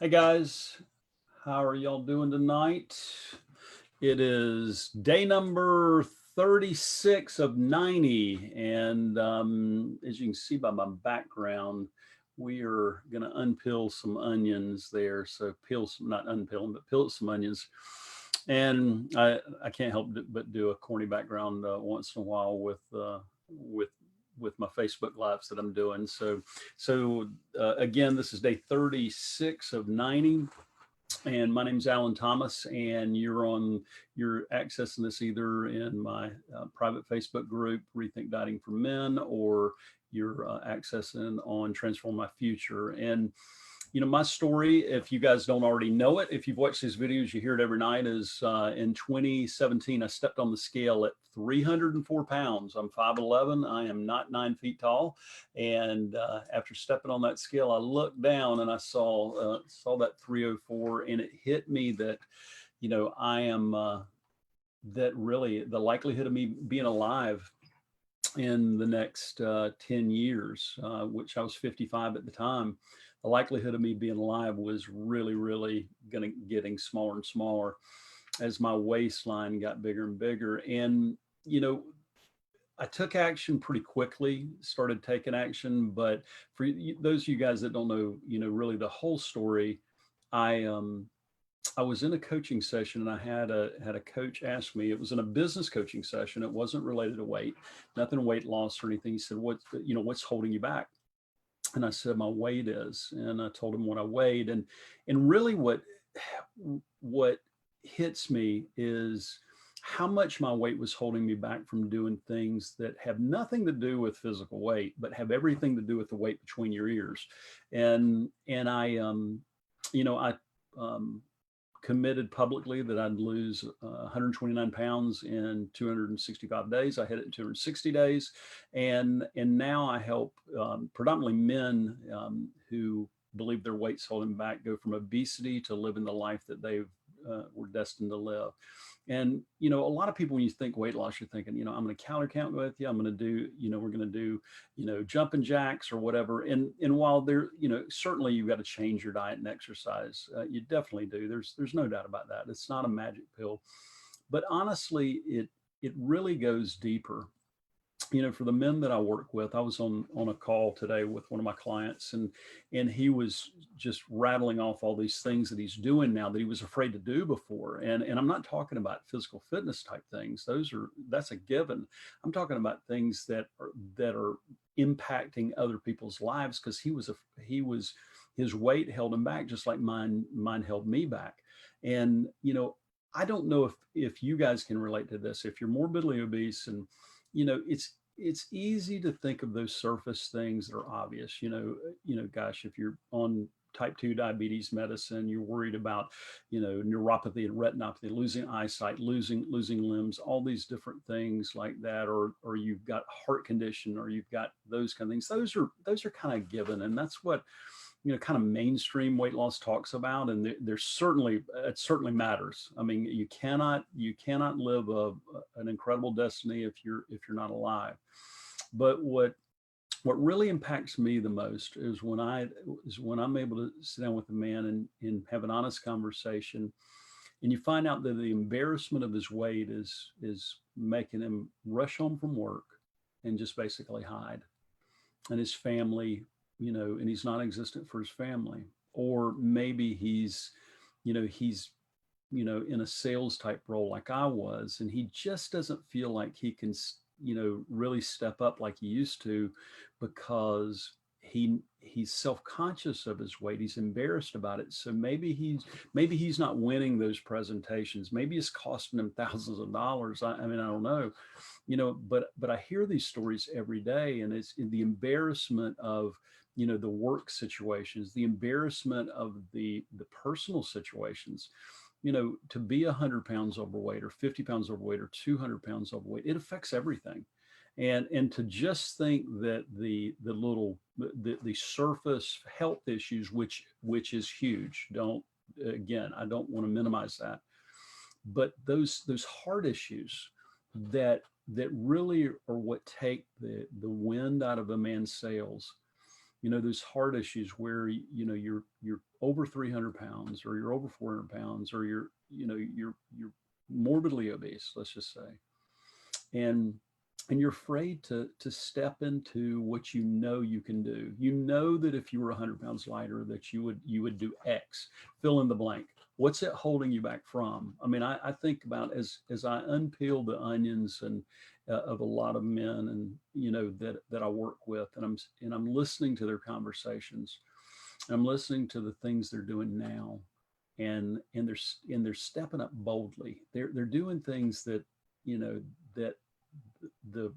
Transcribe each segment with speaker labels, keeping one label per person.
Speaker 1: Hey guys, how are y'all doing tonight? It is day number 36 of 90. And as you can see by my background, we are going to unpeel some onions there. So peel some, not unpeel them, but peel some onions. And I can't help but do a corny background once in a while with with my Facebook lives that I'm doing. So again, this is day 36 of 90, and my name is Alan Thomas, and you're accessing this either in my private Facebook group, Rethink Dieting for Men, or you're accessing on Transform My Future. And my story, if you guys don't already know it, if you've watched these videos, you hear it every night, is in 2017, I stepped on the scale at 304 pounds. I'm 5'11". I am not 9 feet tall. And after stepping on that scale, I looked down and I saw that 304, and it hit me that, I am, that really the likelihood of me being alive in the next 10 years, which I was 55 at the time, the likelihood of me being alive was really, really getting smaller and smaller as my waistline got bigger and bigger. And, you know, I took action pretty quickly, started taking action. But for those of you guys that don't know, really the whole story, I, I was in a coaching session and I had a coach ask me. It was in a business coaching session. It wasn't related to weight, nothing weight loss or anything. He said, what's holding you back?" And I said, "My weight is." And I told him what I weighed. And really what hits me is how much my weight was holding me back from doing things that have nothing to do with physical weight, but have everything to do with the weight between your ears. And I, I committed publicly that I'd lose 129 pounds in 265 days. I hit it in 260 days. And now I help predominantly men who believe their weight's holding back go from obesity to living the life that they were destined to live. And, a lot of people, when you think weight loss, you're thinking, I'm going to calorie count with you. I'm going to do, we're going to do, jumping jacks or whatever. And while there, certainly you've got to change your diet and exercise. You definitely do. There's no doubt about that. It's not a magic pill, but honestly, it really goes deeper. For the men that I work with, I was on a call today with one of my clients, and he was just rattling off all these things that he's doing now that he was afraid to do before. And I'm not talking about physical fitness type things. That's a given. I'm talking about things that are impacting other people's lives, because his weight held him back just like mine held me back. And I don't know if you guys can relate to this. If you're morbidly obese, and it's easy to think of those surface things that are obvious. Gosh, if you're on type 2 diabetes medicine, you're worried about, neuropathy and retinopathy, losing eyesight, losing limbs, all these different things like that, or you've got heart condition, or you've got those kind of things. Those are kind of given, and that's what kind of mainstream weight loss talks about. And there's certainly, it certainly matters. I mean, you cannot live an incredible destiny if you're not alive. But what really impacts me the most is when I'm able to sit down with a man and have an honest conversation, and you find out that the embarrassment of his weight is making him rush home from work and just basically hide. And his family, and he's non-existent for his family. Or maybe he's in a sales type role like I was, and he just doesn't feel like he can, really step up like he used to, because he's self-conscious of his weight. He's embarrassed about it. So maybe he's not winning those presentations. Maybe it's costing him thousands of dollars. I mean, I don't know, but I hear these stories every day, and it's in the embarrassment of, the work situations, the embarrassment of the personal situations. To be 100 pounds overweight, or 50 pounds overweight, or 200 pounds overweight, it affects everything. And to just think that the surface health issues, which is huge. I don't want to minimize that, but those heart issues that really are what take the wind out of a man's sails. you know, those heart issues where, you know, you're over 300 pounds, or you're over 400 pounds, or you're, you know, you're morbidly obese, let's just say. And you're afraid to step into what you know you can do. You know that if you were 100 pounds lighter, that you would do X, fill in the blank. What's it holding you back from? I mean, I think about, as I unpeel the onions and of a lot of men, and you know, that I work with, and I'm listening to their conversations. I'm listening to the things they're doing now, and they're stepping up boldly. They're doing things that, you know, that the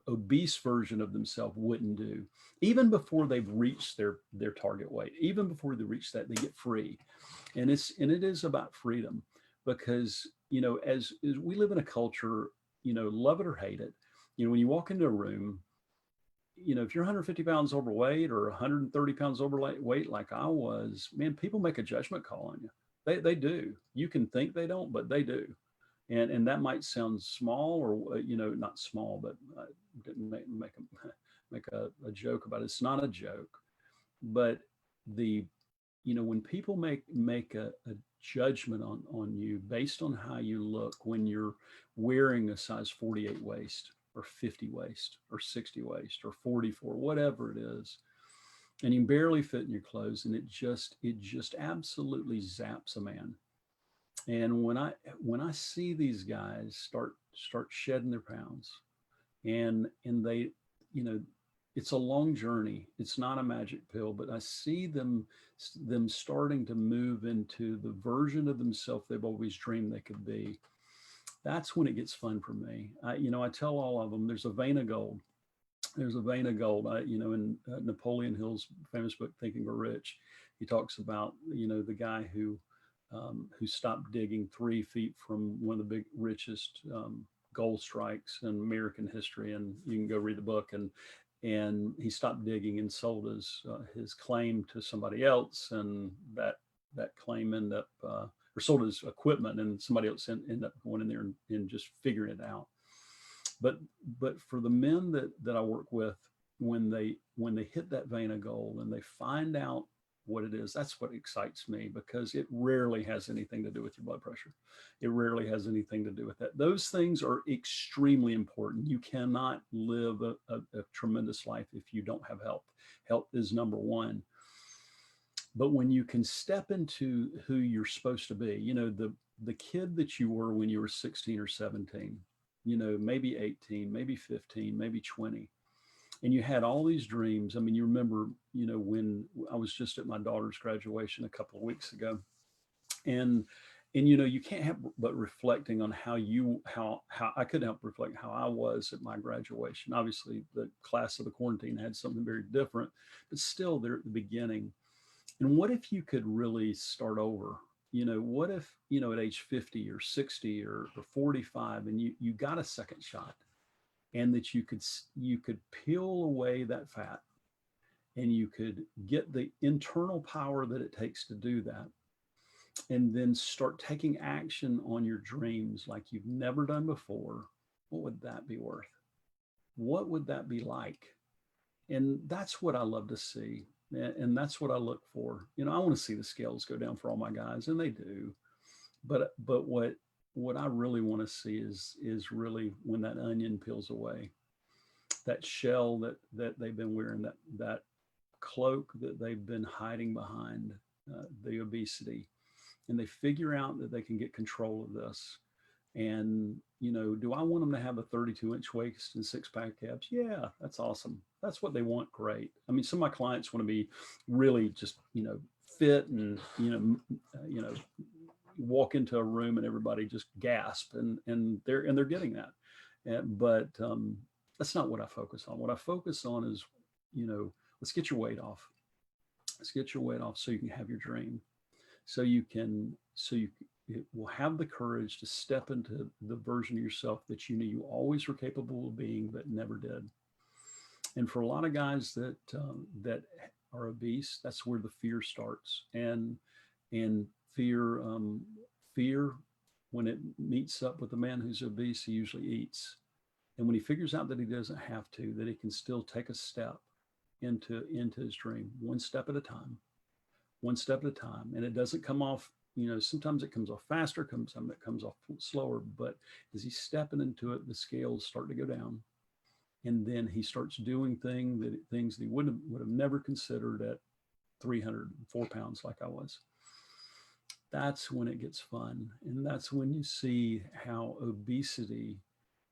Speaker 1: obese version of themselves wouldn't do. Even before they've reached their target weight, even before they reach that, they get free. And it is about freedom, because, you know, as we live in a culture, you know, love it or hate it, you know, when you walk into a room, you know, if you're 150 pounds overweight or 130 pounds overweight like I was, man, people make a judgment call on you. They do. You can think they don't, but they do. And that might sound small, or you know, not small, but I didn't make a joke about it. It's not a joke, but the, you know, when people make a judgment on you based on how you look when you're wearing a size 48 waist, or 50 waist, or 60 waist, or 44, whatever it is, and you barely fit in your clothes, and it just absolutely zaps a man. And when I see these guys start shedding their pounds, and they, you know, it's a long journey. It's not a magic pill, but I see them starting to move into the version of themselves they've always dreamed they could be. That's when it gets fun for me. You know, I tell all of them, there's a vein of gold. There's a vein of gold. You know, in Napoleon Hill's famous book, Think and Grow Rich, he talks about, you know, the guy who stopped digging 3 feet from one of the big richest gold strikes in American history. And you can go read the book. And he stopped digging and sold his claim to somebody else, and that claim ended up, or sold his equipment, and somebody else ended up going in there and just figuring it out. But for the men that I work with, when they hit that vein of gold and they find out what it is, that's what excites me, because it rarely has anything to do with your blood pressure. It rarely has anything to do with that. Those things are extremely important. You cannot live a tremendous life if you don't have health. Health is number one. But when you can step into who you're supposed to be, you know, the kid that you were when you were 16 or 17, you know, maybe 18, maybe 15, maybe 20, and you had all these dreams. I mean, you remember, you know, when I was just at my daughter's graduation a couple of weeks ago, and you know, you can't help but reflecting on how I couldn't help reflect how I was at my graduation. Obviously, the class of the quarantine had something very different, but still, they're at the beginning. And what if you could really start over? You know, what if, you know, at age 50 or 60 or 45, and you got a second shot, and that you could peel away that fat, and you could get the internal power that it takes to do that, and then start taking action on your dreams like you've never done before. What would that be worth? What would that be like? And that's what I love to see, and that's what I look for. You know, I want to see the scales go down for all my guys, and they do. But what I really want to see is really when that onion peels away, that shell that they've been wearing, that cloak that they've been hiding behind, the obesity, and they figure out that they can get control of this. And, you know, do I want them to have a 32-inch waist and six-pack abs? Yeah, that's awesome. That's what they want. Great. I mean, some of my clients want to be really just, you know, fit, and, you know, walk into a room and everybody just gasp, and they're getting that. But that's not what I focus on. What I focus on is, you know, let's get your weight off. Let's get your weight off so you can have your dream. So you will have the courage to step into the version of yourself that you knew you always were capable of being, but never did. And for a lot of guys that are obese, that's where the fear starts. And fear, when it meets up with a man who's obese, he usually eats. And when he figures out that he doesn't have to, that he can still take a step into his dream, one step at a time, one step at a time. And it doesn't come off, sometimes it comes off faster, sometimes it comes off slower, but as he's stepping into it, the scales start to go down. And then he starts doing things that he would have never considered at 304 pounds like I was. That's when it gets fun. And that's when you see how obesity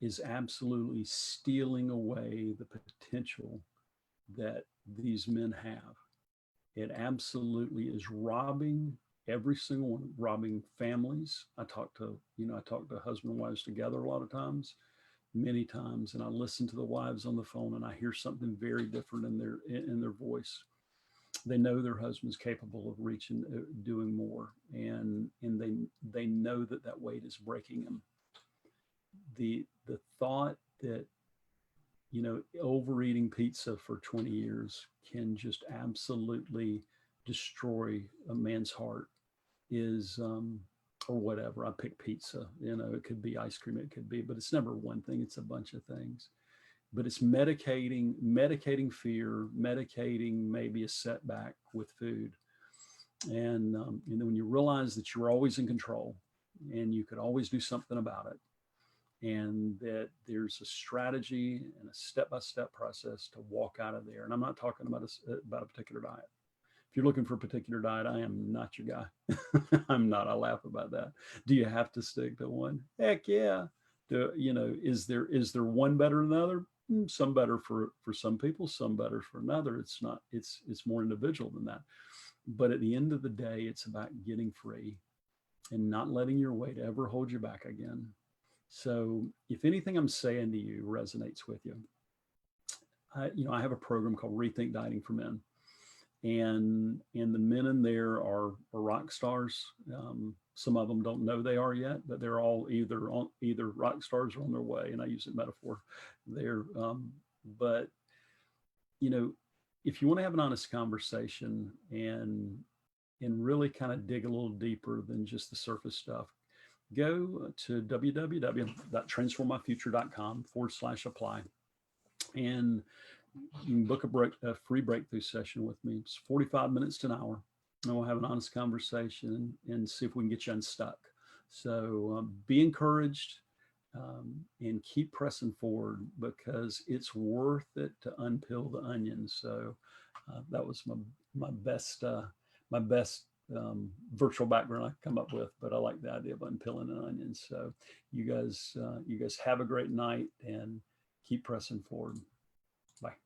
Speaker 1: is absolutely stealing away the potential that these men have. It absolutely is robbing every single one, robbing families. I talk to husband and wives together a lot of times, many times, and I listen to the wives on the phone and I hear something very different in their voice. They know their husband's capable of reaching, doing more, and they know that weight is breaking them. The thought that overeating pizza for 20 years can just absolutely destroy a man's heart is, or whatever. I pick pizza, it could be ice cream, it could be, but it's never one thing, it's a bunch of things. But it's medicating fear, medicating maybe a setback with food. And then when you realize that you're always in control and you could always do something about it, and that there's a strategy and a step-by-step process to walk out of there. And I'm not talking about a particular diet. If you're looking for a particular diet, I am not your guy. I'm not. I laugh about that. Do you have to stick to one? Heck yeah. Is there one better than another? Some better for some people, some better for another. It's more individual than that. But at the end of the day, it's about getting free and not letting your weight ever hold you back again. So if anything I'm saying to you resonates with you, I have a program called Rethink Dieting for Men. And the men in there are rock stars. Some of them don't know they are yet, but they're all either rock stars or on their way. And I use it metaphor there. But if you want to have an honest conversation and really kind of dig a little deeper than just the surface stuff, go to www.transformmyfuture.com/apply. And you can book a free breakthrough session with me. It's 45 minutes to an hour. And we'll have an honest conversation and see if we can get you unstuck. So be encouraged and keep pressing forward, because it's worth it to unpeel the onion. So that was my best virtual background I come up with, but I like the idea of unpeeling an onion. So you guys have a great night and keep pressing forward. Bye.